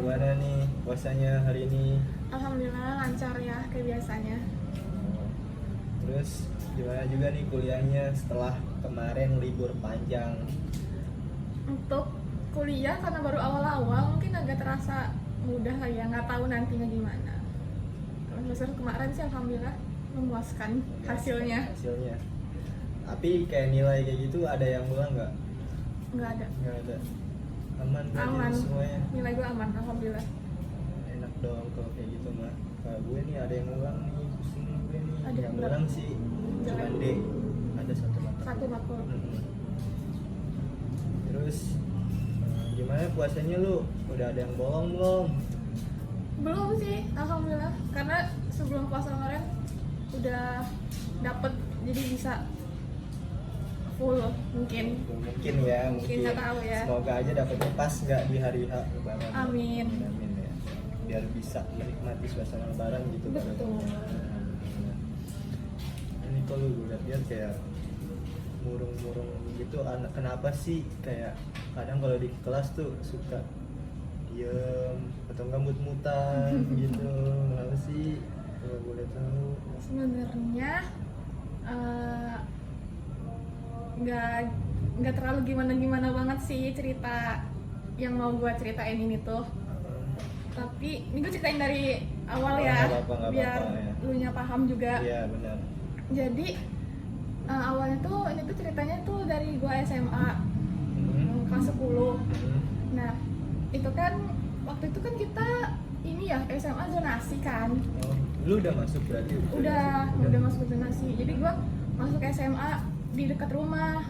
gimana nih puasanya hari ini? Alhamdulillah lancar ya kayak biasanya. Terus gimana juga nih kuliahnya setelah kemarin libur panjang? Untuk kuliah karena baru awal-awal mungkin agak terasa mudah lah ya, nggak tahu nantinya gimana. Kalau semester kemarin sih alhamdulillah memuaskan hasilnya. Tapi kayak nilai kayak gitu ada yang ngulang nggak? Nggak ada. Nggak ada. Aman berarti Aman. semuanya? Nilai gue aman alhamdulillah. Enak dong kalau kayak gitu mah. Kalau gue nih ada yang ngulang nih, pusing gue nih. Ada yang berapa? ngulang sih cuma D. Ada satu mata. Satu makul. Terus gimana puasanya lu? Udah ada yang bolong belum? Belum sih alhamdulillah karena sebelum puasa kemarin udah dapet jadi bisa full mungkin. Mungkin ya, Mungkin nggak tahu ya. Semoga aja dapetnya pas nggak di hari H Lebaran. Amin. Amin ya. Biar bisa menikmati suasana Lebaran gitu. Betul. Ini kalau gue lihat kayak murung-murung gitu, anak kenapa sih kayak kadang kalau di kelas tuh suka diem atau nggak mut-mutan gitu, kenapa sih? Kalau boleh tahu. Sebenarnya nggak terlalu gimana banget sih cerita yang mau gue ceritain ini tuh, tapi ini gue ceritain dari awal ya, biar lu nya paham juga. Iya benar. Jadi awalnya tuh ini tuh ceritanya tuh dari gue SMA kelas 10. Nah itu kan waktu itu kan kita ini ya SMA zonasi kan. Oh, lu udah masuk berarti? Udah masuk zonasi. Jadi gue masuk SMA di dekat rumah.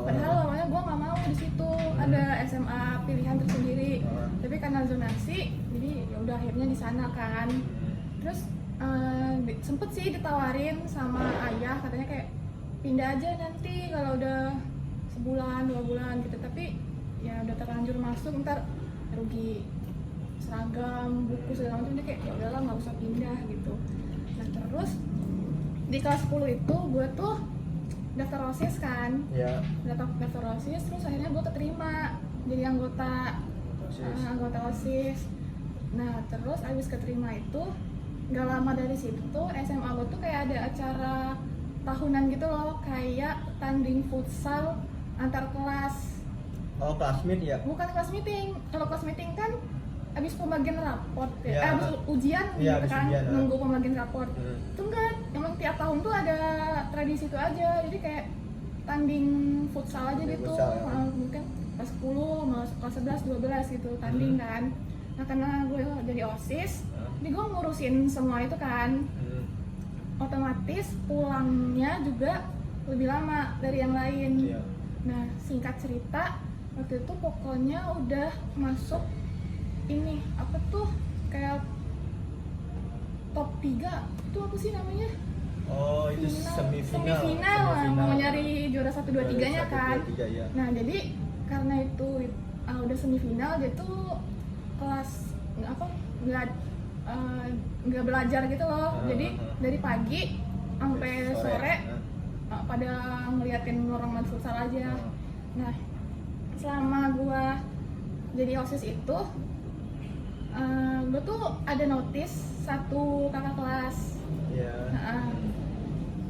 Padahal awalnya gue nggak mau di situ, ada SMA pilihan tersendiri. Tapi karena zonasi, jadi ya udah akhirnya di sana kan. Terus sempet sih ditawarin sama ayah, katanya kayak pindah aja nanti kalau udah sebulan 2 bulan gitu. Tapi ya udah terlanjur masuk, ntar rugi seragam, buku segala macam. Dia kayak ya udahlah nggak usah pindah gitu. Nah terus di kelas 10 itu gue tuh daftar OSIS kan. Ya. Daftar OSIS, terus akhirnya gue keterima jadi anggota OSIS. Nah terus abis keterima itu nggak lama dari situ tuh SMA gue tuh kayak ada acara tahunan gitu loh, kayak tanding futsal antar kelas. Oh, class meet ya? Bukan kelas meeting. Kalau kelas meeting kan abis pembagian raport ya. Abis ujian ya, gitu kan, ujian, nunggu pembagian raport. Itu enggak, emang tiap tahun tuh ada tradisi itu aja. Jadi kayak tanding futsal aja gitu. Mungkin kelas 10 sama kelas 11, 12 gitu tanding kan. Nah karena gue jadi OSIS, jadi gue ngurusin semua itu kan. Otomatis pulangnya juga lebih lama dari yang lain. Nah singkat cerita, waktu itu pokoknya udah masuk ini apa tuh kayak top 3 itu apa sih namanya? Oh itu semifinal. Mau nyari juara 1, 2, 3 nya kan. 1, 2, 3, ya. Nah jadi karena itu udah semifinal, dia tuh kelas nggak belajar gitu loh. Jadi dari pagi sampai sore pada ngeliatin orang main futsal aja. Nah selama gua jadi OSIS itu gue tuh ada notice satu kakak kelas.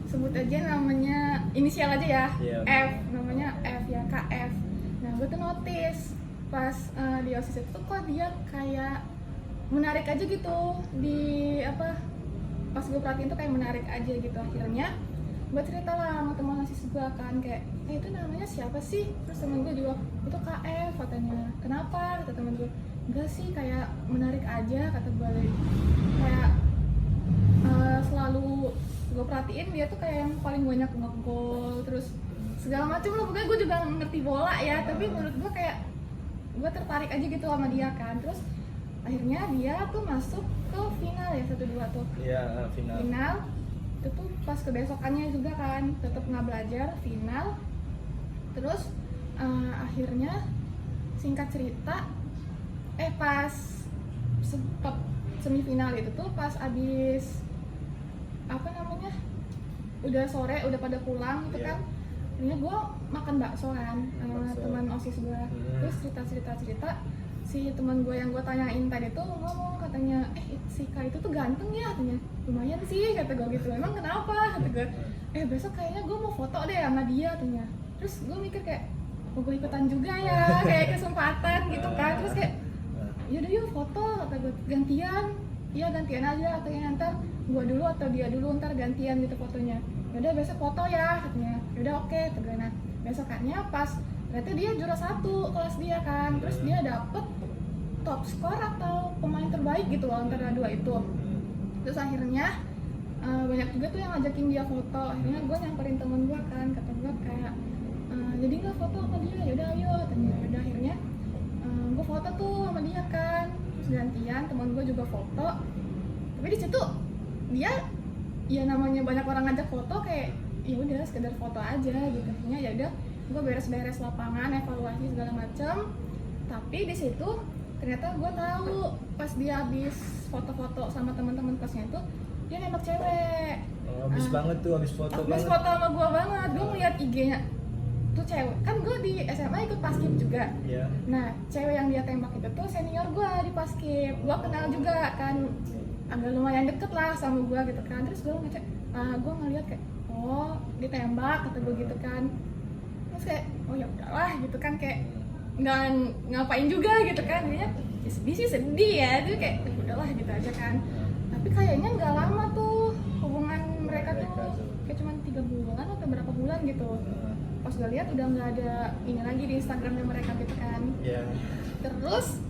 Sebut aja namanya, inisial aja ya, F, namanya F ya, KF. Nah gue tuh notice pas di OSIS itu kok dia kayak menarik aja gitu, di pas gue perhatiin tuh kayak menarik aja gitu. Akhirnya gue cerita lah sama teman OSIS gue kan, kayak itu namanya siapa sih? Terus temen gue juga, itu KF katanya. Kenapa? Kata temen gue, enggak sih, kayak menarik aja, kata gue. Kayak selalu gue perhatiin dia tuh kayak yang paling banyak ngegol, terus segala macam lah. Pokoknya gue juga ngerti bola ya, tapi menurut gue kayak gue tertarik aja gitu sama dia kan. Terus akhirnya dia tuh masuk ke final ya, 1-2 tuh. Iya, final. Itu tuh pas kebesokannya juga kan, tetap nggak belajar, final. Terus akhirnya singkat cerita pas semifinal itu tuh pas abis udah sore, udah pada pulang gitu kan. Akhirnya gue makan bakso kan sama teman OSIS gue. Terus cerita si teman gue yang gue tanyain tadi tuh ngomong katanya, si Kak itu tuh ganteng ya katanya. Lumayan sih kata gue gitu. Emang kenapa kata gue, besok kayaknya gue mau foto deh sama dia katanya. Terus gue mikir kayak, gue ikutan juga ya, kayak kesempatan gitu kan. Terus kayak, yaudah yuk foto kata gue, gantian. Iya gantian aja katanya, ntar gue dulu atau dia dulu, ntar gantian gitu fotonya. Yaudah besok foto ya katanya. Yaudah oke tegan. Nah besokannya pas ternyata dia juara 1 kelas dia kan. Terus dia dapet top skor atau pemain terbaik gitu loh antara dua itu. Terus akhirnya banyak juga tuh yang ngajakin dia foto. Akhirnya gue nyamperin temen gue kan, kata gue kayak jadi nggak foto sama dia, yaudah ayo katanya. Yaudah akhirnya gue foto tuh sama dia kan. Terus gantian temen gue juga foto. Tapi di situ dia ya namanya banyak orang ngajak foto kayak ya udah sekedar foto aja gitu. Akhirnya ya udah gue beres-beres lapangan, evaluasi segala macam. Tapi di situ ternyata gue tahu pas dia habis foto-foto sama teman-teman kelasnya itu dia nembak cewek. Habis banget tuh, habis foto banget. Habis foto sama gue banget. Gue ngeliat IG-nya tuh cewek. Kan gue di SMA ikut paskib juga. Yeah. Nah, cewek yang dia tembak itu tuh senior gue di paskib. Gue kenal juga kan, agak lumayan deket lah sama gue gitu kan. Terus gue ngecek, gue ngeliat kayak, oh ditembak kata gue gitu kan. Terus kayak, oh ya udahlah gitu kan, kayak nggak ngapain juga gitu kan. Dia sedih sih sedih ya, tuh kayak udahlah gitu aja kan. Tapi kayaknya nggak lama tuh hubungan mereka tuh kayak cuma 3 bulan atau berapa bulan gitu. Pas gue lihat udah nggak ada ini lagi di Instagramnya mereka gitu kan. Yeah. Terus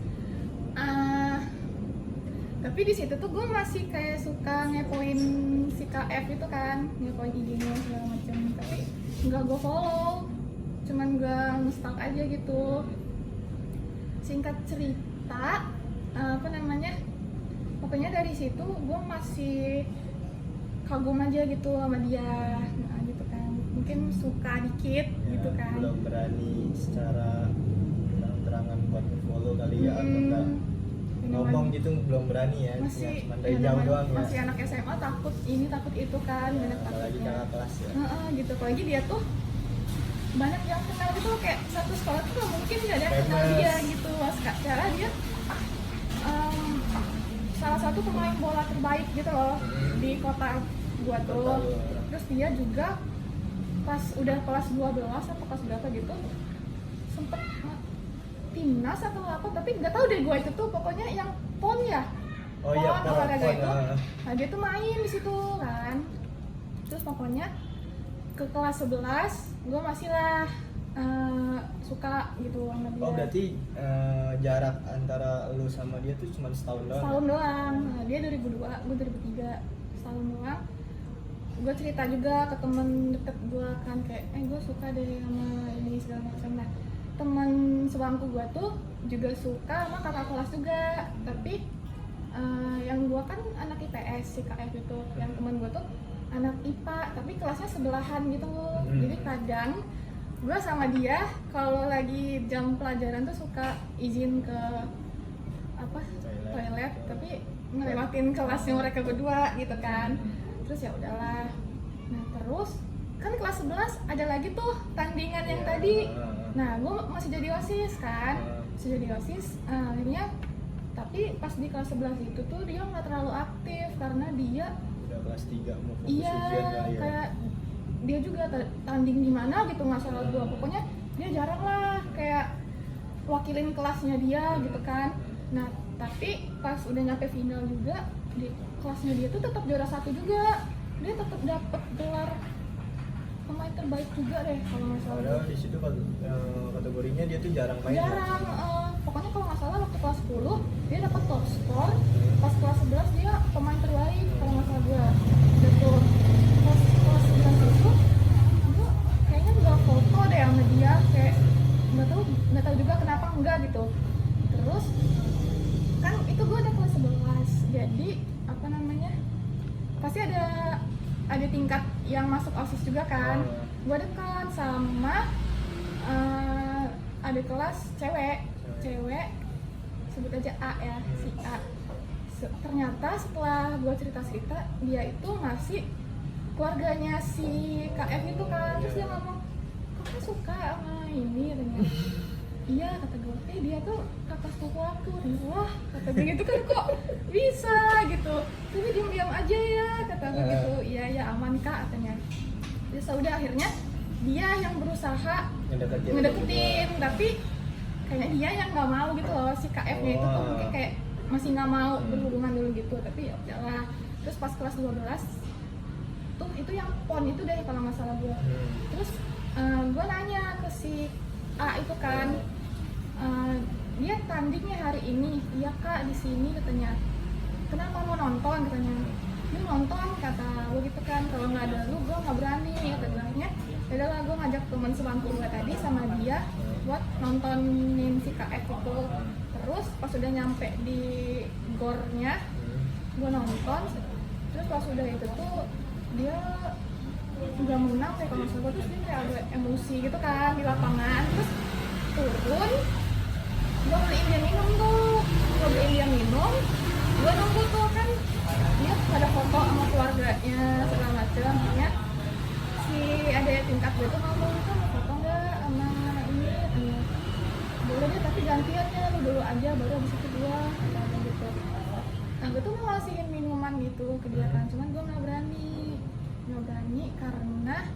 tapi di situ tuh gue masih kayak suka ngepoin si KF itu kan, ngepoin IG-nya segala macam. Tapi nggak gue follow, cuman gue nge-stalk aja gitu. Singkat cerita, pokoknya dari situ gue masih kagum aja gitu sama dia, nah, gitu kan. Mungkin suka dikit Ya, gitu kan. belum berani secara terang-terangan buat follow kali ya, atau enggak ngomong gitu, belum berani ya. Masih Cuma dari jauh doang ya. masih anak SMA, takut ini takut itu kan, banyak Apalagi takutnya. kakak kelas ya. Gitu, apalagi dia tuh banyak yang kenal gitu loh, kayak satu sekolah tuh gak mungkin gak ada yang kenal Famous. dia gitu. Karena dia salah satu pemain bola terbaik gitu loh di kota gua tuh. Terus dia juga pas udah kelas 12 atau kelas berapa gitu sempet timnas atau apa, tapi nggak tahu deh gua itu tuh, pokoknya yang PON ya. Oh iya, olahraga PON, itu. Nah dia tuh main di situ kan. Terus pokoknya ke kelas 11 gue masih lah suka gitu sama dia. Oh berarti jarak antara lu sama dia tuh cuma setahun doang? Setahun doang. Nah, dia 2002, gue 2003. Setahun doang. Gue cerita juga ke temen deket gue kan, kayak gue suka deh sama ini segala macam. Nah temen sebangku gue tuh juga suka sama kakak kelas juga, tapi yang gue kan anak IPS si KF itu, yang temen gue tuh anak IPA tapi kelasnya sebelahan gitu loh. Jadi kadang gue sama dia kalau lagi jam pelajaran tuh suka izin ke toilet tapi ngelewatin kelasnya mereka berdua gitu kan. Terus ya udahlah. Nah terus kan kelas 11 ada lagi tuh tandingan yang tadi. Nah gue masih jadi OSIS kan, masih jadi OSIS. Akhirnya tapi pas di kelas 11 itu tuh dia nggak terlalu aktif karena dia udah kelas 3 mau fokus iya, ujian kali ya. kayak dia juga tanding di mana gitu, nggak salah gua. Pokoknya dia jarang lah kayak wakilin kelasnya dia gitu kan. Nah tapi pas udah nyampe final juga di kelasnya dia tuh tetap juara 1 juga. Dia tetap dapet gelar pemain terbaik juga deh kalau nggak salah. Padahal di situ kategorinya dia tuh jarang main. Jarang, pokoknya kalau nggak salah waktu kelas 10 dia dapat top skor, pas kelas 11 dia pemain terbaik kalau nggak salah gue gitu. Pas kelas 11 itu gue kayaknya nggak foto deh sama dia, kayak nggak tahu juga kenapa enggak gitu. Terus kan itu gue udah kelas 11, jadi pasti ada tingkat yang masuk OSIS juga kan. Gue dekat sama adik kelas cewek sebut aja A ya, si A. Ternyata setelah gue cerita dia itu masih keluarganya si KF itu kan. Terus dia ngomong, kakak suka sama ini katanya. iya kata gue, dia tuh kakak sepupu aku. Wah kata gue gitu kan, kok bisa gitu, tapi diam-diam aja ya kata gue gitu. Iya ya aman kak katanya. Terus udah akhirnya dia yang berusaha ngedeketin, tapi kayaknya dia yang nggak mau gitu loh, si KF-nya itu tuh mungkin kayak masih nggak mau berhubungan dulu gitu. Tapi ya udahlah. Terus pas kelas 12 tuh itu yang PON itu deh kalau nggak salah gue. Terus gue nanya ke si A itu kan, dia tandingnya hari ini. Iya kak di sini katanya. Kenapa mau nonton katanya? Ini nonton kata gue gitu kan, kalau nggak ada lu gue nggak berani katanya. Yaudah lah gue ngajak teman sebangku gue tadi sama dia buat nontonin si KF itu. Terus pas udah nyampe di gornya gue nonton. Terus pas udah itu tuh dia udah menang kayak kalau misalnya terus dia kayak agak emosi gitu kan di lapangan. Terus turun, gue beliin dia minum tuh, gue nunggu tuh kan dia pada foto sama keluarganya segala macam. Akhirnya si adek tingkat gue tuh ngomong, kan mau foto nggak sama ini? Boleh deh tapi gantiannya lu dulu aja baru abis itu gue kata gitu. Nah gue tuh mau ngasihin minuman gitu ke dia kan, cuman gue nggak berani karena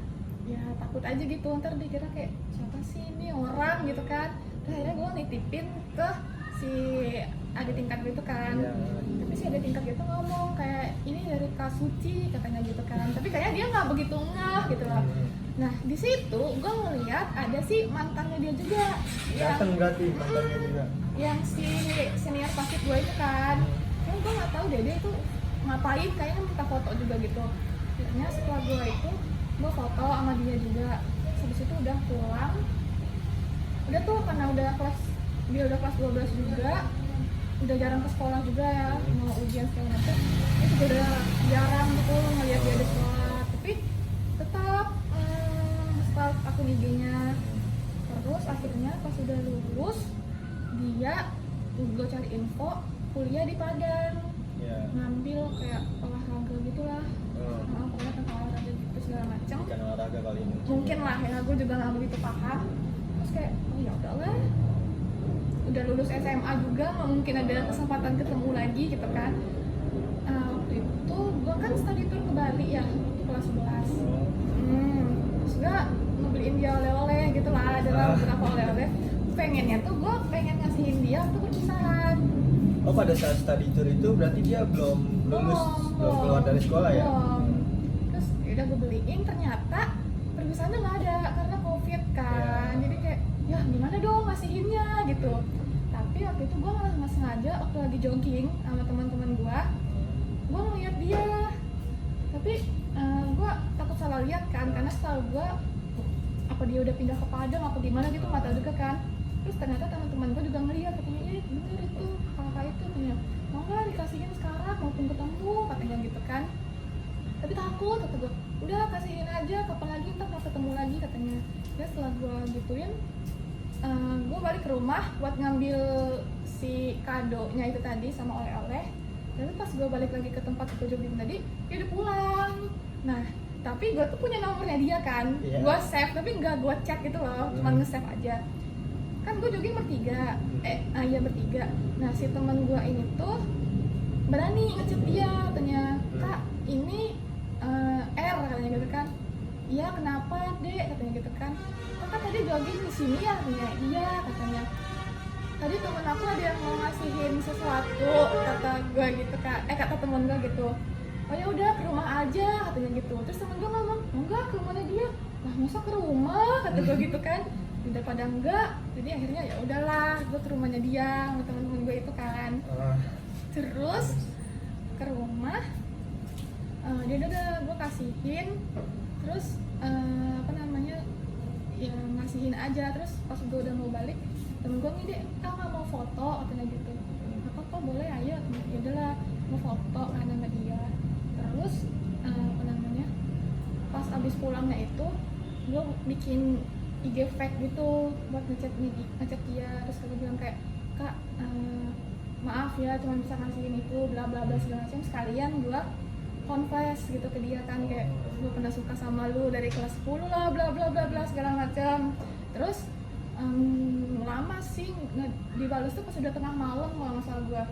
ya takut aja gitu, ntar dikira kayak siapa sih ini orang gitu kan. Terus akhirnya gue nitipin ke si adik tingkat gue itu kan. Tapi si adik tingkat gitu ngomong kayak ini dari Kak Suci katanya gitu kan, tapi kayaknya dia nggak begitu ngeh gitu loh. Nah di situ gue ngeliat ada si mantannya dia juga, datang berarti mantannya juga, yang si senior pasif gue itu kan. Kan gue nggak tahu deh dia itu ngapain, kayaknya minta foto juga gitu. Akhirnya setelah gue itu gue foto sama dia juga. Habis itu udah pulang, udah tuh karena dia udah kelas 12 juga, udah jarang ke sekolah juga ya, mau ujian segala macam. Itu udah jarang gitu ngeliat dia di sekolah, tapi tetap stalk akun IG-nya. Terus akhirnya pas udah lulus dia, gue cari info kuliah di Padang, ngambil kayak olahraga gitulah. Pokoknya tentang olahraga gitu segala macam. Bukan olahraga kali ini. Mungkin lah ya, gue juga nggak begitu paham. Terus kayak oh ya udahlah, udah lulus SMA juga nggak mungkin ada kesempatan ketemu lagi gitu kan. Waktu itu gue kan study tour ke Bali ya kelas 11. Terus gue ngebeliin dia oleh-oleh gitu lah, ada beberapa oleh-oleh. Pengennya tuh gue pengen ngasihin dia waktu perpisahan. Oh pada saat study tour itu berarti dia belum lulus, belum keluar dari sekolah ya? Terus udah gue beliin, ternyata perpisahannya nggak ada karena COVID kan. Jadi kayak ya gimana dong ngasihinnya gitu. Tapi waktu itu gue nggak sengaja waktu lagi jogging sama teman-teman gue ngeliat dia. Tapi gue takut salah lihat kan, karena setahu gue apa dia udah pindah ke Padang apa gimana gitu, nggak tahu juga kan. Terus ternyata teman-teman gue juga ngeliat, katanya bener itu kakak itu, katanya mau nggak dikasihin sekarang maupun ketemu katanya gitu kan. Tapi takut, kata gue udah kasihin aja, kapan lagi ntar mau ketemu lagi katanya. Ya setelah gue gituin, gue balik ke rumah buat ngambil si kadonya itu tadi sama oleh-oleh. Tapi pas gue balik lagi ke tempat itu jogging tadi, dia udah pulang. Nah tapi gue tuh punya nomornya dia kan, gue save tapi nggak gue chat gitu loh, cuma nge-save aja. Kan gue jogging bertiga, bertiga. Nah si teman gue ini tuh berani ngechat dia, katanya kak ini R katanya gitu kan. Iya kenapa dek katanya gitu kan. Kakak tadi jogging di sini ya katanya. Iya katanya. Tadi temen aku ada yang mau ngasihin sesuatu kata gue gitu kak. Kata temen gue gitu. Oh ya udah ke rumah aja katanya gitu. Terus temen gue ngomong enggak ke rumahnya dia. Lah masa ke rumah kata gue gitu kan. Daripada enggak, jadi akhirnya ya udahlah gue ke rumahnya dia sama temen-temen gue itu kan. Terus ke rumah dia udah gue kasihin. Terus ya ngasihin aja. Terus pas gue udah mau balik, temen gue nih dek, kak nggak mau foto katanya gitu. Apa boleh ayo, ya udahlah mau foto kan sama dia. Terus pas abis pulangnya itu gue bikin IG fake gitu buat ngechat dia. Terus gue bilang kayak kak maaf ya cuma bisa ngasihin itu bla bla bla segala macam, sekalian gue confess gitu ke dia kan, kayak gue pernah suka sama lu dari kelas 10 lah bla bla bla bla segala macam. Terus Lama sih dibales tuh pas udah tengah malam kalau nggak salah gue.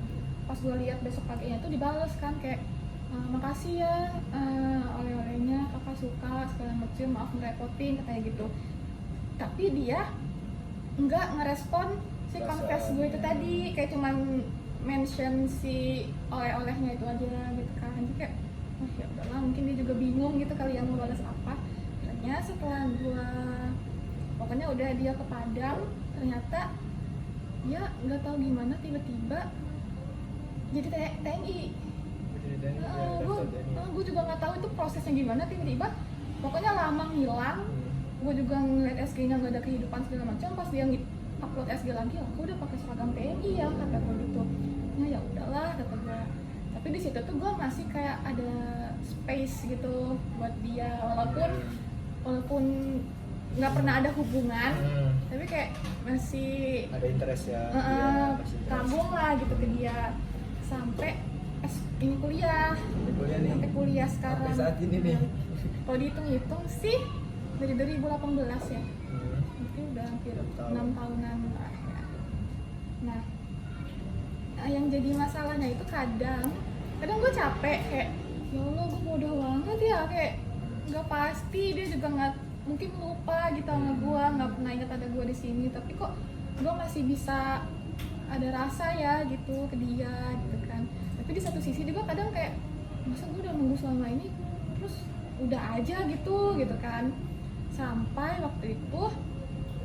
Pas gue lihat besok paginya tuh dibales kan kayak makasih ya oleh-olehnya kakak suka segala macam, maaf ngerepotin katanya gitu. Tapi dia nggak ngerespon si confess gue itu tadi, kayak cuman mention si oleh-olehnya itu aja gitu kan. Jadi kayak oh ya udahlah, mungkin dia juga bingung gitu kali yang mau balas apa. Ternyata setelah gue pokoknya udah dia ke Padang, ternyata ya nggak tahu gimana tiba-tiba jadi TNI. Gue juga nggak tahu itu prosesnya gimana, tiba-tiba pokoknya lama ngilang. Gue juga ngeliat SG-nya nggak ada kehidupan segala macam. Pas dia upload SG lagi, aku udah pakai seragam TNI ya kata gue gitu. Ya udahlah kata gue. Tapi di situ tuh gue masih kayak ada space gitu buat dia, walaupun nggak pernah ada hubungan, tapi kayak masih ada interest ya, kagum lah gitu ke dia sampai ini kuliah nih. Sampai kuliah sekarang sampai saat ini nih. Kalau dihitung-hitung sih dari 2018 ya, mungkin udah hampir 6 tahunan lah ya. Nah yang jadi masalahnya itu kadang gue capek kayak ya Allah gue bodoh banget ya, kayak nggak pasti dia juga nggak mungkin lupa gitu sama gue, nggak pernah ingat ada gue di sini, tapi kok gue masih bisa ada rasa ya gitu ke dia gitu kan. Tapi di satu sisi juga kadang kayak masa gue udah nunggu selama ini terus udah aja gitu kan. Sampai waktu itu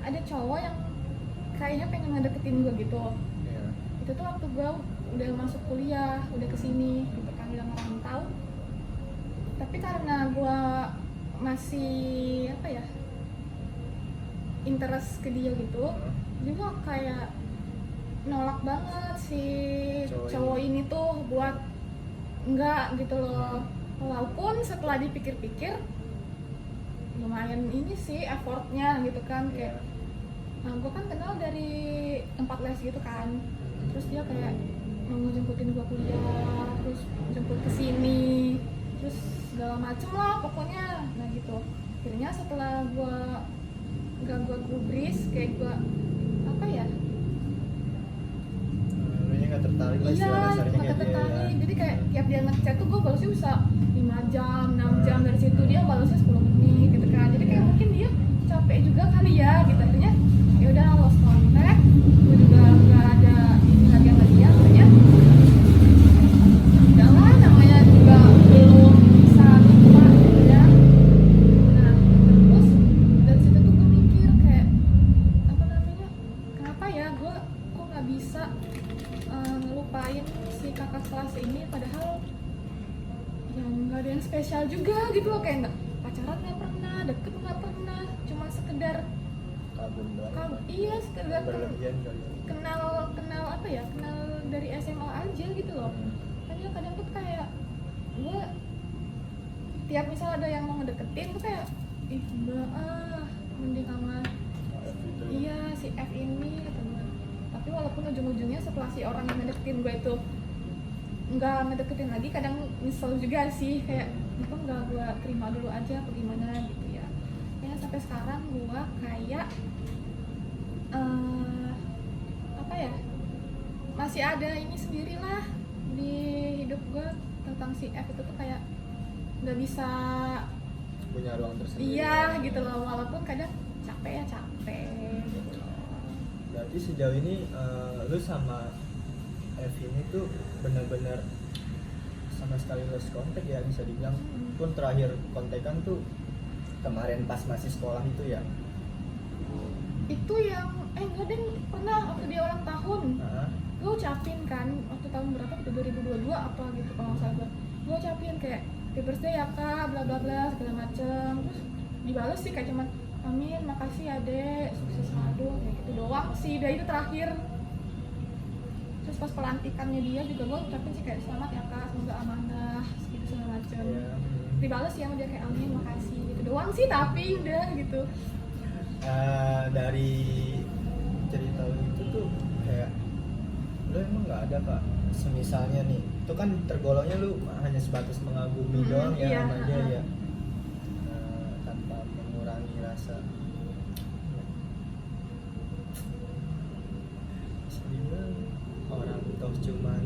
ada cowok yang kayaknya pengen ngedeketin gue gitu. Itu tuh waktu gue udah masuk kuliah, udah kesini gitu kan, udah ngerantau. Tapi karena gue masih apa ya, interest ke dia gitu, juga kayak nolak banget si cowok ini tuh buat enggak gitu loh. Walaupun setelah dipikir-pikir lumayan ini sih effortnya gitu kan, kayak gue kan kenal dari tempat les gitu kan, terus dia kayak mau jemputin gue kuliah, terus jemput ke sini, terus segala macem lah pokoknya. Nah gitu, akhirnya setelah gue gubris kayak gue apa ya, nggak tertarik lah, iya nggak tertarik. Jadi kayak tiap dia ngechat tuh gue balasnya bisa 5 jam, 6 jam, dari situ dia balasnya 10 menit gitu kan. Jadi kayak mungkin dia capek juga kali ya gitu, akhirnya ya udah lost contact. Gue juga nggak ada ini lagi sama dia, akhirnya udahlah, namanya juga belum bisa lupa gitu ya. Nah terus dari situ tuh gue mikir kayak apa namanya, kenapa ya gue kok nggak bisa ngelupain si kakak kelas ini, padahal ya nggak ada yang spesial juga gitu loh, kayak nggak pacaran nggak pernah, deket nggak pernah, cuma sekedar iya sekedar kenal apa ya, kenal dari SMA aja gitu loh. Makanya kadang tuh kayak gue tiap misal ada yang mau ngedeketin tuh kayak ih mbak mending sama iya si F ini gitu. Tapi walaupun ujung-ujungnya setelah si orang yang ngedeketin gue itu nggak ngedeketin lagi, kadang nyesel juga sih, kayak itu nggak gue terima dulu aja apa gimana gitu ya. Ya sampai sekarang gue kayak apa ya, masih ada ini sendirilah di hidup gue tentang si F itu tuh, kayak nggak bisa punya ruang tersendiri. Iya gitu loh, walaupun kadang capek ya capek gitu loh. Berarti sejauh ini lu sama F ini tuh benar-benar sama sekali lost contact ya, bisa dibilang. Pun terakhir kontekan tuh kemarin pas masih sekolah itu ya. Itu yang enggak deh, pernah waktu dia ulang tahun. Gue ucapin kan waktu tahun berapa gitu, 2022 apa gitu kalau nggak salah. Gue ucapin kayak happy birthday ya kak, bla bla bla segala macem. Terus dibales sih kayak cuman amin, makasih ya dek, sukses selalu, kayak gitu doang sih. Udah itu terakhir. Terus pas pelantikannya dia juga gue ucapin sih kayak selamat ya kak, semoga amanah gitu segala macem. Dibales ya sama dia kayak amin, makasih gitu doang sih, tapi udah gitu. Dari cerita lu itu tuh kayak lu emang nggak ada kak, semisalnya nih itu kan tergolongnya lu hanya sebatas mengagumi doang ya, iya, sama dia ya, tanpa mengurangi rasa. cuman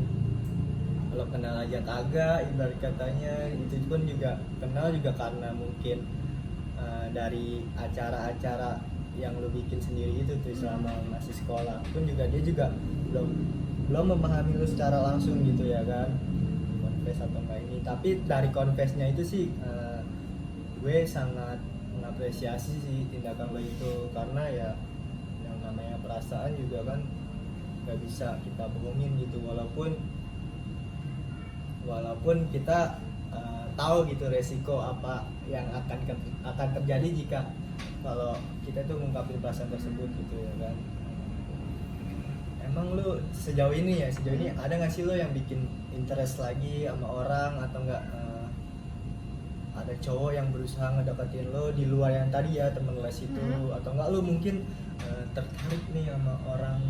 kalau kenal aja kagak, ibarat katanya itu pun juga kenal juga karena mungkin dari acara-acara yang lu bikin sendiri itu tuh selama masih sekolah pun juga dia juga belum memahami lu secara langsung gitu ya kan, confess atau enggak ini. Tapi dari confessnya itu sih gue sangat mengapresiasi sih tindakan lo itu, karena ya yang namanya perasaan juga kan nggak bisa kita bohongin gitu, walaupun kita tahu gitu resiko apa yang akan terjadi jika kalau kita tuh ngungkapin perasaan tersebut gitu ya kan. Emang lu sejauh ini ada nggak sih lo yang bikin interest lagi sama orang, atau enggak ada cowok yang berusaha ngedeketin lo di luar yang tadi ya temen les itu, atau enggak lu mungkin tertarik nih sama orang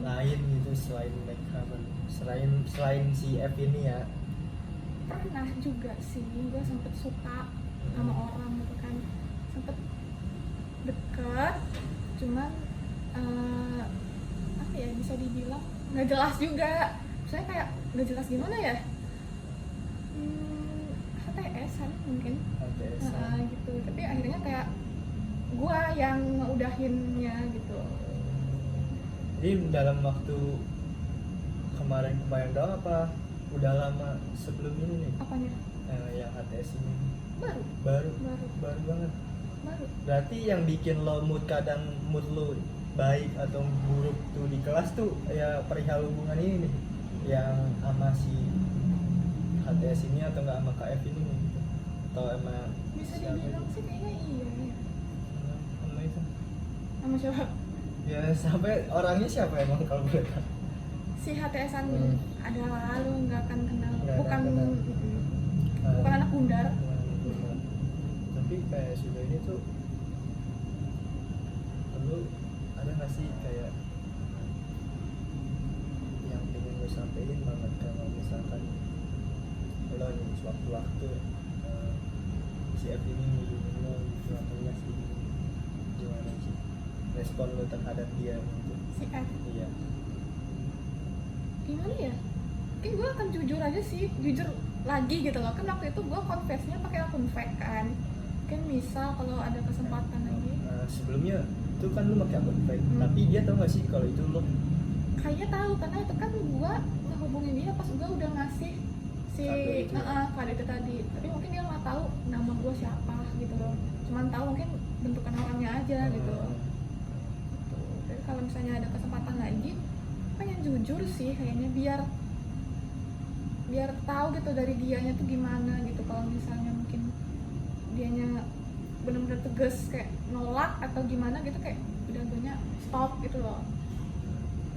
lain gitu selain mereka, selain si F ini ya? Pernah juga sih gue sempet suka sama orang gitu kan, sempet deket, cuman apa ya, bisa dibilang nggak jelas juga. Saya kayak nggak jelas gimana ya, HTS-an mungkin gitu. Tapi akhirnya kayak gue yang ngeudahinnya gitu. Jadi dalam waktu kemarin doang apa udah lama sebelum ini nih? Apanya? Yang HTS ini Baru banget. Baru. Berarti yang bikin lo kadang mood lo baik atau buruk tuh di kelas tuh ya perihal hubungan ini nih, yang sama si HTS ini atau enggak sama KF ini nih gitu. Atau sama Bisa siapa dibilang gitu? sih kayaknya iya ya. Sama itu. Sama siapa? Ya sampai orangnya siapa emang kalau boleh tahu? Si HTS-an adalah lu nggak akan kenal. Nggak Bukan akan kenal. bukan anak bundar. Tapi kayak sudah ini tuh lu ada nggak sih kayak yang pengen gue sampein banget, kalau misalkan lo nih sewaktu-waktu si F ini ngirimin lo gitu, atau nggak sih gimana sih respon lo terhadap dia gitu? Si F. Iya. Gimana ya? Mungkin gue akan jujur aja sih, jujur lagi gitu loh. Kan waktu itu gue confess-nya pakai akun fake kan. Mungkin misal kalau ada kesempatan lagi. Sebelumnya itu kan lu pakai akun fake, tapi dia tahu nggak sih kalau itu lo? Kayaknya tahu, karena itu kan gue ngehubungin dia pas gue udah ngasih si kado itu tadi. Tapi mungkin dia nggak tahu nama gue siapa gitu loh. Cuman tahu mungkin bentukan orangnya aja gitu. Jadi kalau misalnya ada kesempatan lagi, pengen jujur sih kayaknya, biar tahu gitu dari dianya tuh gimana gitu. Kalau misalnya mungkin dianya benar-benar tegas kayak nolak atau gimana gitu, kayak udah banyak stop gitu loh.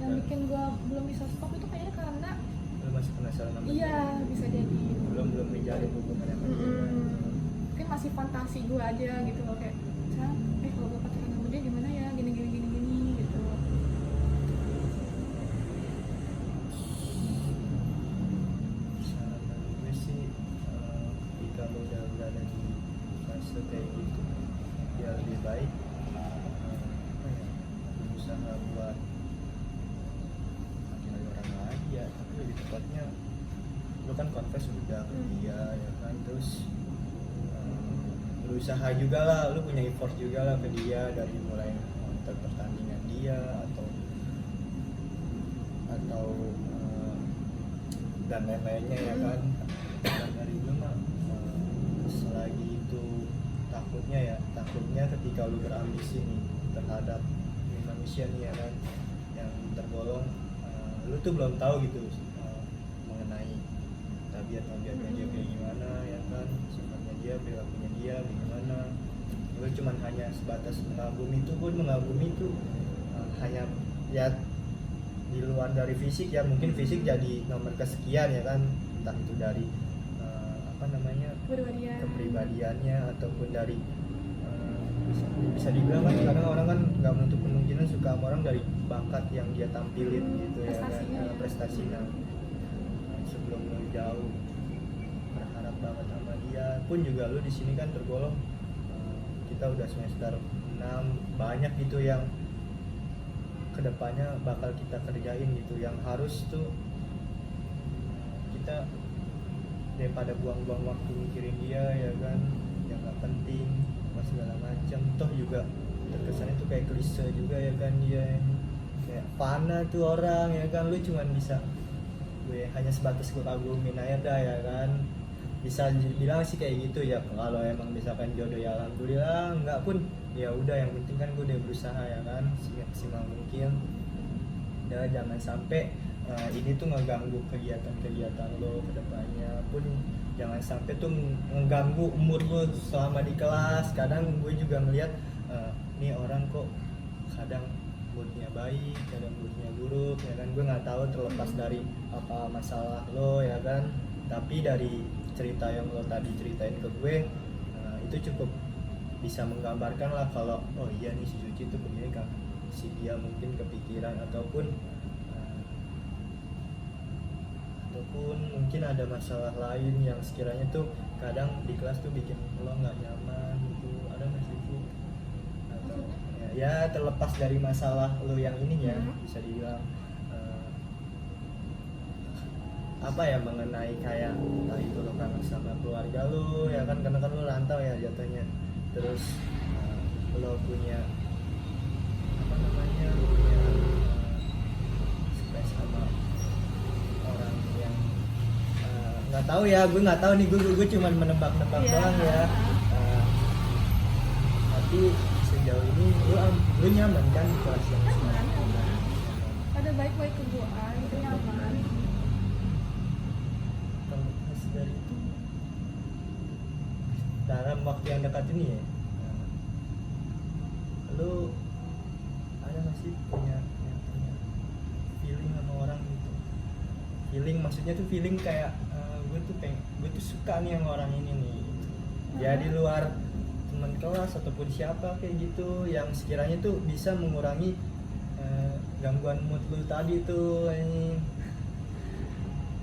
Yang bikin gue belum bisa stop itu kayaknya karena Lu masih penasaran sama iya dia? bisa jadi belum menjalin hubungan yang baik. mungkin masih fantasi gue aja gitu loh, kayak kalau gue pacaran sama dia gimana ya, gini gitu. Saran dari gue sih, jika lo udah berada di fase kayak gitu, ya lebih baik berusaha buat makin ada orang lagi ya, tapi lebih tepatnya lo kan confess udah ke dia ya kan, terus berusaha juga lah, lu punya effort juga lah ke dia, dari mulai nonton pertandingan dia atau dan lain-lainnya ya kan. Dan dari lu mah selagi itu takutnya ketika lu berambisi nih terhadap manusia nih ya kan, yang tergolong lu tuh belum tahu gitu mengenai tabiatnya dia kayak gimana ya kan, sifatnya dia, perilakunya dia bagaimana. Lu cuman hanya sebatas mengagumi itu hanya ya di luar dari fisik ya, mungkin fisik jadi nomor kesekian ya kan, entah itu dari kepribadiannya ataupun dari bisa dibilang kan kadang orang kan nggak menutup kemungkinan suka sama orang dari bakat yang dia tampilin gitu ya kan, prestasinya. Sebelum lu jauh berharap banget sama dia pun juga lu di sini kan tergolong kita udah semester 6, banyak gitu yang kedepannya bakal kita kerjain gitu, yang harus tuh kita daripada buang-buang waktu mikirin dia ya kan, yang nggak penting apa segala macam. Toh juga terkesannya tuh kayak klise juga ya kan, dia kayak fana tuh orang ya kan, lu cuman bisa gue hanya sebatas gue kagumin aja dah ya kan, bisa dibilang sih kayak gitu ya. Kalau emang misalkan jodoh ya alhamdulillah, enggak pun ya udah, yang penting kan gue udah berusaha ya kan semaksimal mungkin. Ya jangan sampai ini tuh ngeganggu kegiatan-kegiatan lo kedepannya pun, jangan sampai tuh mengganggu umur lo selama di kelas. Kadang gue juga ngeliat nih orang kok kadang moodnya baik, kadang moodnya buruk ya kan, gue nggak tahu terlepas dari apa masalah lo ya kan. Tapi dari cerita yang lo tadi ceritain ke gue, itu cukup bisa menggambarkan lah kalau oh iya nih si Suci tuh begini kan, si dia mungkin kepikiran ataupun mungkin ada masalah lain yang sekiranya tuh kadang di kelas tuh bikin lo nggak nyaman gitu. Ada nggak sih Bu? Ya terlepas dari masalah lo yang ini ya, bisa dibilang apa ya, mengenai kayak entah itu lo kangen sama keluarga lo ya kan, karena kan lo rantau ya jatuhnya. Terus lo punya apa namanya, lo punya space sama orang yang nggak tahu ya, gue nggak tahu nih, gue cuman menebak-nebak doang ya. Tapi sejauh ini lu nyaman kan di kelas yang sekarang? Ada baik-baik ke gue, itu nyaman. Terlepas dari itu, dalam waktu yang dekat ini ya, lu ada nggak sih punya feeling sama orang gitu? Feeling maksudnya tuh feeling kayak gue tuh suka nih sama orang ini nih gitu. Ya di luar teman kelas ataupun siapa kayak gitu, yang sekiranya tuh bisa mengurangi gangguan mood lu tadi tuh ini.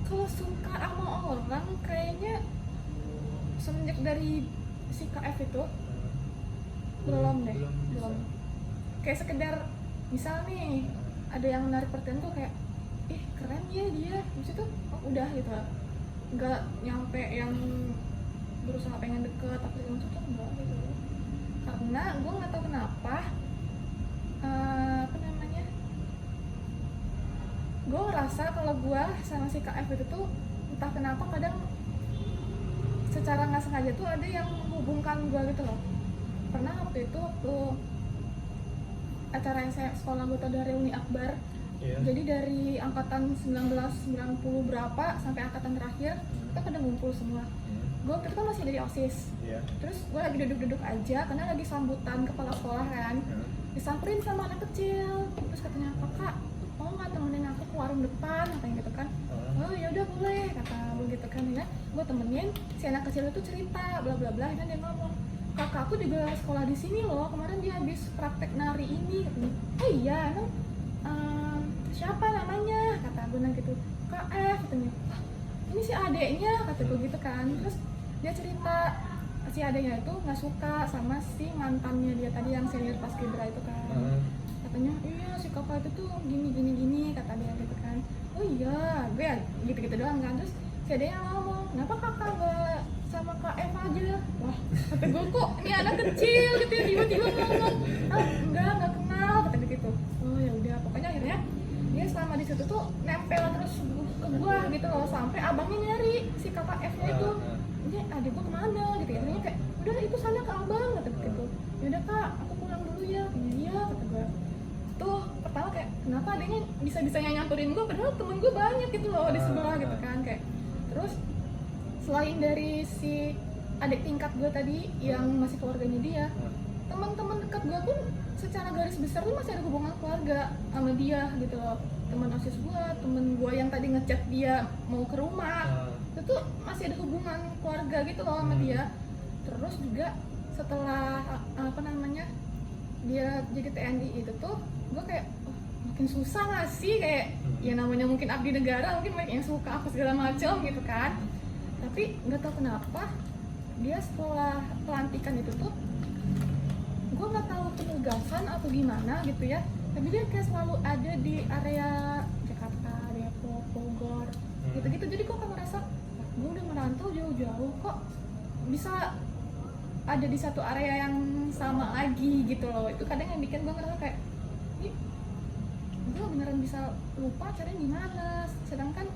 Kalau suka sama orang kayaknya semenjak dari si KF itu belum deh, belum. Kayak sekedar misal nih ada yang menarik perhatian tuh kayak ih keren ya dia, habis itu oh, udah gitu, nggak nyampe yang berusaha pengen deket tapi segala macam tuh enggak gitu. Karena gue nggak tahu kenapa apa namanya, gue ngerasa kalau gue sama si KF itu tuh entah kenapa kadang secara nggak sengaja tuh ada yang menghubungkan gue gitu loh. Pernah waktu acara yang saya sekolah gue tuh ada reuni akbar. Jadi dari angkatan 1990 berapa sampai angkatan terakhir kita pada ngumpul semua. Gue waktu itu kan masih dari OSIS. Terus gue lagi duduk-duduk aja karena lagi sambutan kepala sekolah kan. Disamperin sama anak kecil. Terus katanya, "Kakak, mau nggak temenin aku ke warung depan?" katanya gitu kan. "Oh ya udah boleh," kata gue gitu kan ya. Gue temenin, si anak kecil itu cerita bla bla bla, dan dia ngomong, "Kakak aku juga sekolah di sini loh, kemarin dia habis praktek nari ini." Katanya, "Oh iya, emang siapa namanya?" kata gue gitu. "KF," katanya. "Ah, ini si adeknya," kata gue gitu kan. Terus dia cerita si adeknya itu nggak suka sama si mantannya dia tadi yang senior paskibra itu kan. Katanya, "Iya si kakak itu tuh gini," kata dia gitu kan. "Oh iya," gue gitu-gitu doang kan. Terus si adeknya ngomong, "Kenapa kakak gak sama KF aja?" Wah, kata gue, kok ini anak kecil gitu ya tiba-tiba ngomong, enggak kenal, kata dia gitu. Oh ya udah, pokoknya akhirnya dia selama di situ tuh nempel terus ke gua gitu loh, sampai abangnya nyari si kakak F-nya itu. "Ini adik gua kemana?" gitu ya. Akhirnya kayak, "Udah itu sana ke abang," kata gitu. "Ya udah Kak, aku pulang dulu ya." "Iya," kata gua. Tuh pertama kayak kenapa adiknya bisa-bisanya nyamperin gua padahal temen gua banyak gitu loh di sebelah gitu kan. Kayak terus selain dari si adik tingkat gua tadi yang masih keluarganya dia, teman-teman dekat gue pun secara garis besar tuh masih ada hubungan keluarga sama dia gitu loh. Teman OSIS gue, temen gue yang tadi ngechat dia mau ke rumah, itu tuh masih ada hubungan keluarga gitu loh sama dia. Terus juga setelah apa namanya dia jadi TNI itu tuh gue kayak makin susah gak sih, kayak ya namanya mungkin abdi negara, mungkin banyak yang suka apa segala macam gitu kan. Tapi nggak tahu kenapa dia setelah pelantikan itu tuh gue nggak tahu penugasan atau gimana gitu ya, tapi dia kayak selalu ada di area Jakarta, Depok, Bogor gitu-gitu. Jadi gue kan merasa gue udah merantau jauh-jauh kok bisa ada di satu area yang sama lagi gitu loh. Itu kadang yang bikin gue ngerasa kayak ih, gue beneran bisa lupa caranya gimana, sedangkan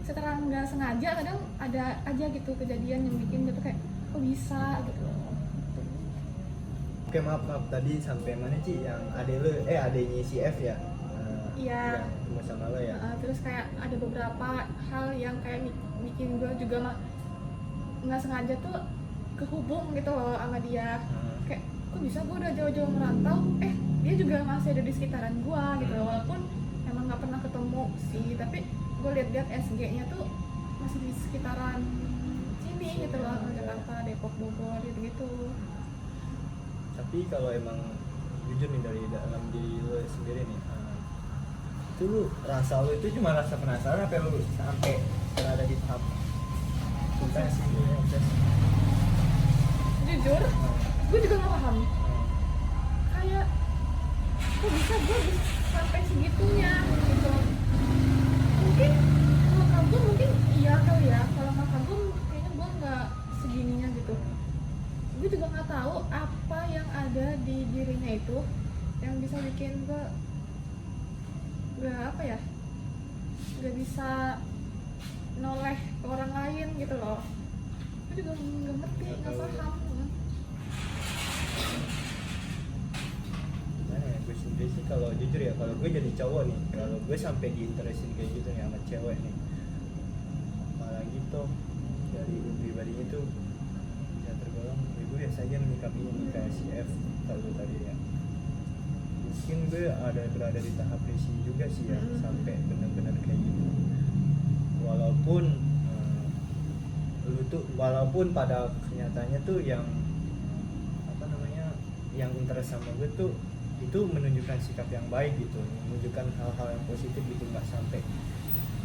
secara nggak sengaja kadang ada aja gitu kejadian yang bikin gitu kayak kok bisa gitu loh. Oke, maaf tadi sampai mana Ci yang adenya si F ya? Iya. Yang ketemu sama lo ya? Terus kayak ada beberapa hal yang kayak bikin gue juga nggak sengaja tuh kehubung gitu loh sama dia. Kayak kok bisa gue udah jauh-jauh merantau, dia juga masih ada di sekitaran gue gitu loh. Walaupun emang nggak pernah ketemu sih, tapi gue lihat-lihat SG-nya tuh masih di sekitaran sini gitu loh, Jakarta, Depok, Bogor gitu-gitu. Tapi kalau emang jujur nih dari dalam diri lo sendiri nih, itu lu rasa lu itu cuma rasa penasaran apa lu sampai berada di tahap obsesi? Jujur, gue juga nggak paham. Kayak kok bisa gue sampai segitunya gitu. Mungkin kalau kagum mungkin iya kali ya. Kalau nggak kagum kayaknya gue nggak segininya gitu. Gue juga nggak tahu apa yang ada di dirinya itu yang bisa bikin gue nggak bisa noleh ke orang lain gitu loh. Gue juga nggak ngerti, nggak paham. Gimana ya, gue sendiri sih kalau jujur ya, kalau gue jadi cowok nih, kalau gue sampai diinteresin kayak gitu nih sama cewek nih, apalagi tuh dari pribadinya tuh ya tergolong gue biasa aja menyikapinya nih kayak si F kalau tadi ya. Mungkin gue berada di tahap risih juga sih ya, sampai benar-benar kayak gitu. Walaupun pada kenyataannya tuh yang yang interest sama gue tuh itu menunjukkan sikap yang baik gitu, menunjukkan hal-hal yang positif gitu, nggak sampai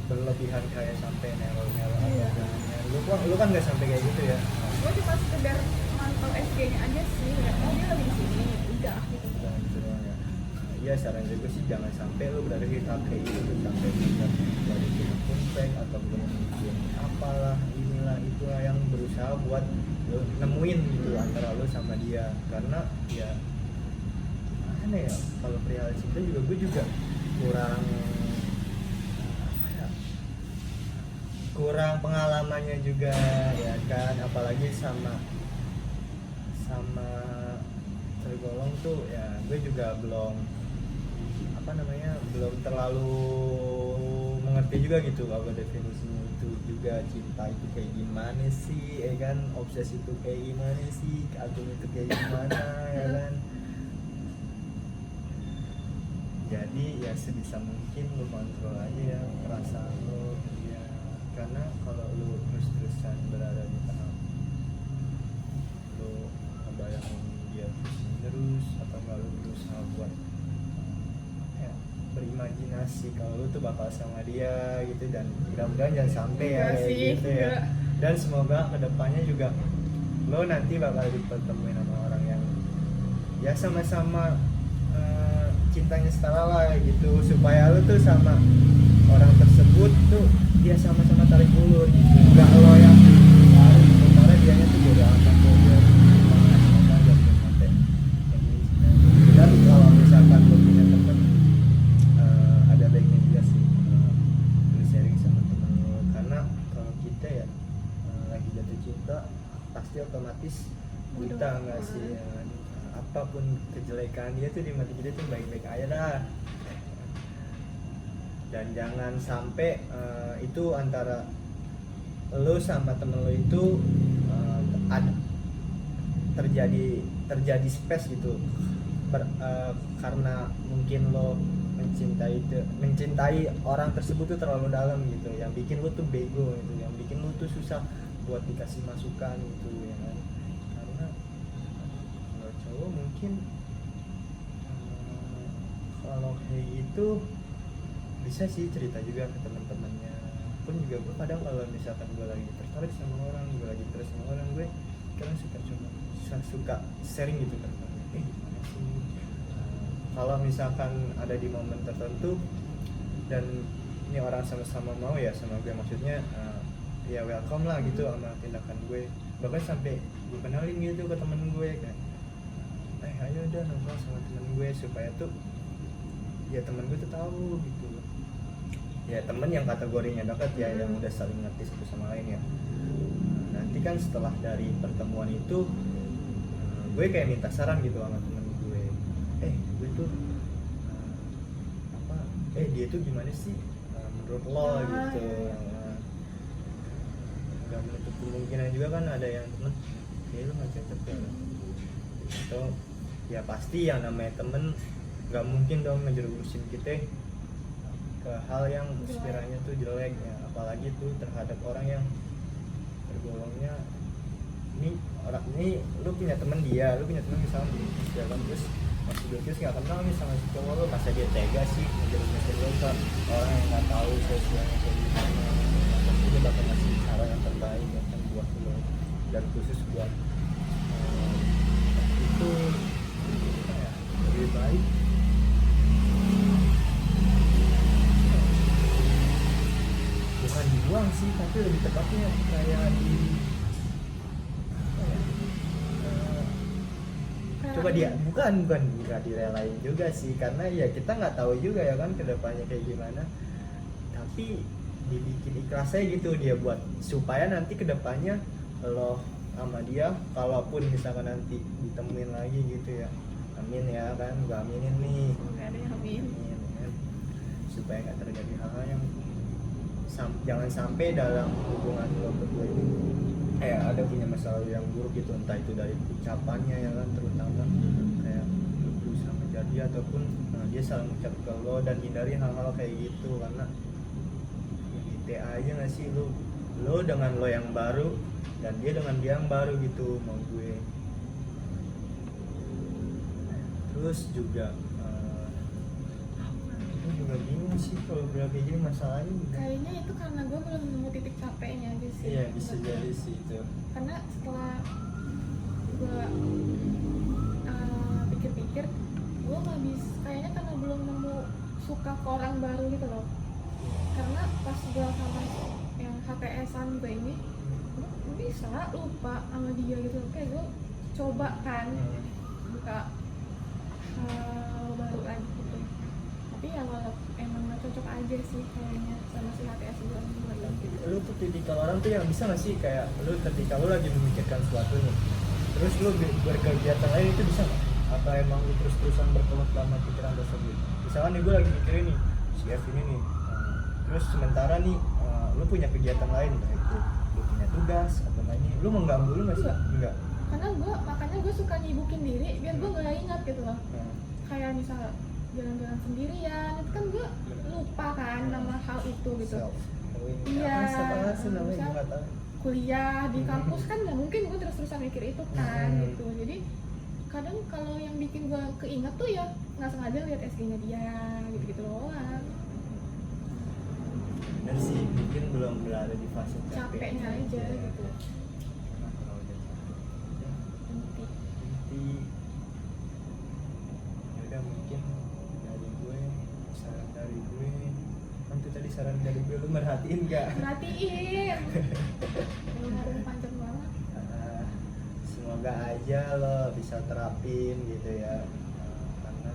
berlebihan kayak sampai neror-neror atau lu kan nggak sampai kayak gitu ya. Gue cuma sekedar mantau SG-nya aja sih, nggak tahu dia lagi di sini, udah gitu. Iya, saran gue sih jangan sampai lu berada di tahap kayak gitu tuh, sampai bisa dari konflik atau bikin apalah inilah itulah yang berusaha buat lu nemuin gitu antara lu sama dia. Karena ya gimana ya, kalau perihal cinta juga gue juga kurang pengalamannya juga ya kan, apalagi sama tergolong tuh ya gue juga belum terlalu mengerti juga gitu kalau definisinya itu juga cinta itu kayak gimana sih ya kan, obsesi itu kayak gimana sih, kagum itu kayak gimana ya kan. Jadi ya sebisa mungkin lu kontrol aja ya perasaan lu ya, karena kalau lu terus-terusan berada di tahap lu ngebayangin dia terus atau nggak lu berusaha buat berimajinasi kalau lu tuh bakal sama dia gitu, dan mudah-mudahan jangan sampai ya kayak gitu ya. Dan semoga kedepannya juga lo nanti bakal dipertemuin sama orang yang ya sama-sama cintanya setara lah gitu, supaya lo tuh sama orang tersebut tuh dia sama-sama tarik ulur gitu, nggak lo yang tarik karena dianya tuh beda amat tuh dia sampai. Dan kalau misalkan lo punya temen, ada baiknya juga sih lo sharing sama temen lo, karena kalau kita ya lagi jatuh cinta pasti otomatis buta nggak sih ya. Apapun kejelekan dia tuh di mati kita tuh baik-baik aja dah. Dan jangan sampai itu antara lo sama temen lo itu terjadi space gitu, karena mungkin lo mencintai orang tersebut tuh terlalu dalam gitu, yang bikin lo tuh bego gitu, yang bikin lo tuh susah buat dikasih masukan gitu ya kan. Karena kalau cowok mungkin kalau kayak gitu bisa sih cerita juga ke teman-temannya. Pun juga gue kadang kalau misalkan gue lagi tertarik sama orang, gue lagi interest sama orang, gue kadang suka sharing gitu kan, gimana sih kalau misalkan ada di momen tertentu dan ini orang sama-sama mau ya sama gue, maksudnya ya welcome lah gitu sama tindakan gue. Bahkan sampai gue kenalin gitu ke temen gue kayak ayo udah nongkrong sama temen gue, supaya tuh ya temen gue tuh tahu gitu ya, temen yang kategorinya dekat ya, yang udah saling ngerti satu sama lain ya. Nanti kan setelah dari pertemuan itu gue kayak minta saran gitu sama temen gue, gue tuh dia tuh gimana sih menurut lo gitu. Gak menutup kemungkinan juga kan ada yang temen lo gak cocok ya gitu. Ya pasti yang namanya temen gak mungkin dong ngejerumusin kita ke hal yang sekiranya tuh jelek ya, apalagi tuh terhadap orang yang tergolongnya ini lu punya temen misalnya di jalan terus masih terus nggak kenal nih sama si cowok lo, masa dia tega sih ngejerumusin lo ke orang yang nggak tahu sosialnya kayak gimana. Pasti dia bakal ngasih saran yang terbaik ya kan buat lo, dan khusus buat itu ya, lebih baik bukan dibuang sih, tapi lebih tepatnya kayak coba dia bukan nggak direlain juga sih, karena ya kita nggak tahu juga ya kan kedepannya kayak gimana, tapi dibikin ikhlas aja gitu dia buat supaya nanti kedepannya lo sama dia kalaupun misalkan nanti ditemuin lagi gitu ya, amin ya kan, gue aminin nih, amin kan? Supaya nggak terjadi hal-hal yang jangan sampai dalam hubungan lo berdua ini ada punya masalah yang buruk gitu, entah itu dari ucapannya ya kan, terutama kayak lo berusaha menjadi ataupun dia salah ucap ke lo, dan hindari hal-hal kayak gitu, karena bete aja nggak sih lo dengan lo yang baru dan dia dengan dia yang baru gitu mau gue. Terus juga juga bingung sih kalau berapa gini masalahnya. Kayaknya itu karena gue belum nemu titik capeknya aja sih. Iya bisa jadi sih itu. Karena setelah gue pikir-pikir, gue nggak bisa. Kayaknya karena belum nemu suka ke orang baru gitu loh. Karena pas gue sama yang HTS-an gue ini, gue bisa lupa sama dia gitu. Kayak gue coba kan buka baru lagi gitu. Tapi ya emang gak cocok aja sih kayaknya sama si HTS gue gitu. Lu tuh tipikal orang tuh yang bisa gak sih kayak lu ketika lu lagi memikirkan sesuatu nih, terus lu berkegiatan lain itu bisa gak? Atau emang lu terus-terusan berkelut dalam pikiran tersebut? Misalkan nih gue lagi mikirin nih si F ini nih, terus sementara nih lu punya kegiatan lain, entah itu lu punya tugas atau lainnya, lu mengganggu lu gak sih? Enggak. Karena makanya gue suka nyibukin diri biar gue gak ingat gitu loh. Kayak misal jalan-jalan sendirian, itu kan gue lupa kan nama hal itu gitu. Iya, misal kuliah di kampus kan nggak mungkin gue terus-terusan mikir itu kan gitu. Jadi kadang kalau yang bikin gue keinget tuh ya nggak sengaja lihat SG-nya dia gitu-gitu doang. Bener sih, mungkin belum berada di fase capeknya aja gitu. Ya mungkin saran dari gue lu merhatiin gak? Merhatiin. Belum panjang banget. Semoga aja lo bisa terapin gitu ya. Karena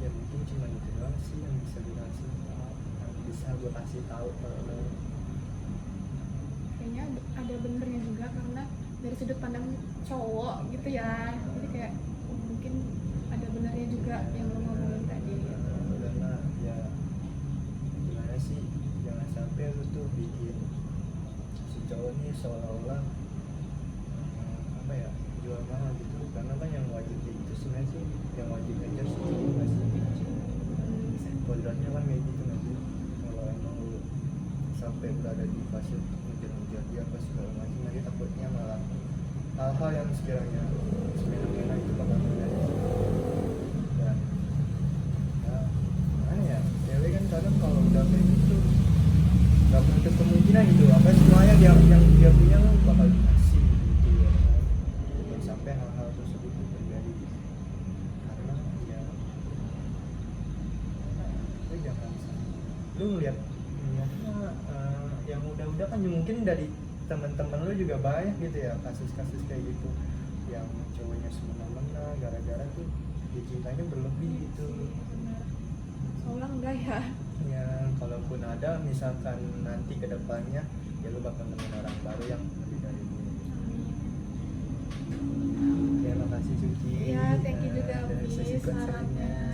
ya mungkin cuma itu doang sih yang bisa gue kasih tahu, yang bisa gue kasih tahu ke lo. Kayaknya ada benernya juga karena dari sudut pandang cowok gitu ya. Jadi kayak mungkin ada benernya juga yang lo ngomongin tadi. Karena ya sih jangan sampai lu tuh bikin si cowok nih seolah-olah jual mahal gitu, karena kan yang wajib itu sebenarnya sih yang wajib aja sih masih kodratnya kan kayak gitu nanti kalau emang lu sampai berada di fase ngejar-ngejar dia apa segala macam, nanti takutnya malah hal-hal yang sekiranya semena-mena itu bakal terjadi. Dan cewek kan kadang kalau udah kayak gitu nggak menutup kemungkinan gitu, apa semuanya yang dia punya lo bakal dikasih gitu ya, dan sampai hal-hal tersebut terjadi karena ya yang udah kan mungkin dari teman-teman lu juga banyak gitu ya kasus-kasus kayak gitu yang cowoknya semena-mena gara-gara tuh dia cintanya berlebih gitu. Benar. Soalnya enggak ya. Ya kalaupun ada misalkan nanti ke depannya ya lu bakal nemuin orang baru yang lebih dari ini. Terima kasih Suci. Iya, thank you juga dari Hafiz sesi sarannya.